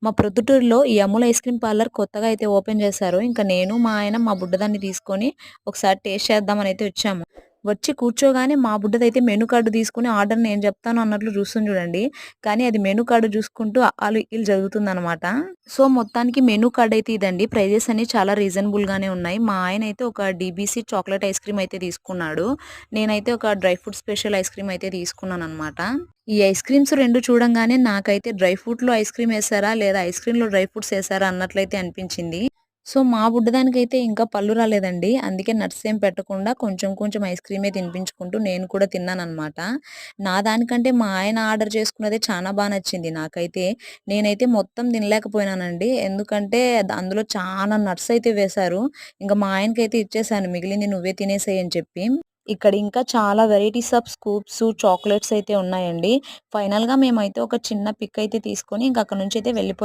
మా ప్రొద్దుటూరులో ఈ అమూల్ ఐస్ క్రీమ్ పార్లర్ కొత్తగా అయితే ఓపెన్ చేశారు. ఇంక నేను, మా ఆయన, మా బుడ్డదాన్ని తీసుకొని ఒకసారి టేస్ట్ చేద్దామని అయితే వచ్చాము. వచ్చి కూర్చోగానే మా బుడ్డదైతే మెనూ కార్డ్ తీసుకొని ఆర్డర్ నేను చెప్తాను అన్నట్లు చూస్తుంది చూడండి. కానీ అది మెనూ కార్డ్ చూసుకుంటూ ఆలు ఈలు చదువుతుందనమాట. సో, మొత్తానికి మెనూ కార్డ్ అయితే ఇదండి. ప్రైజెస్ అన్ని చాలా రీజనబుల్ గానే ఉన్నాయి. మా ఆయన అయితే ఒక డీబీసీ చాక్లేట్ ఐస్ క్రీమ్ అయితే తీసుకున్నాడు. నేనైతే ఒక dry fruit special ice cream అయితే తీసుకున్నాననమాట. ఈ ఐస్ క్రీమ్స్ 2 చూడంగానే నాకైతే డ్రై ఫ్రూట్‌లో ఐస్ క్రీమ్ ఏసారా? లేదా ఐస్ క్రీమ్‌లో డ్రై ఫ్రూట్స్ ఏసారా? అన్నట్లయితే అనిపించింది. సో, మా బుడ్డదానికైతే ఇంకా పళ్ళు రాలేదండి. అందుకే నట్స్ ఏం పెట్టకుండా కొంచెం కొంచెం ఐస్ క్రీమే తినిపించుకుంటూ నేను కూడా తిన్నాననమాట. నా దానికంటే మా ఆయన ఆర్డర్ చేసుకున్నదే చానా నచ్చింది నాకైతే. నేనైతే మొత్తం తినలేకపోయినానండి. ఎందుకంటే అందులో చానా నట్స్ అయితే వేశారు. ఇంక మా ఆయనకైతే ఇచ్చేసాను. మిగిలింది నువ్వే తినేసేయి అని చెప్పి. ఇక్కడ ఇంకా చాలా వెరైటీస్ ఆఫ్ స్కూప్స్, చాక్లెట్స్ అయితే ఉన్నాయండి. ఫైనల్‌గా మేమైతే ఒక చిన్న పిక్ అయితే తీసుకొని ఇంక అక్కడి నుంచయితే వెళ్ళిపోయాం.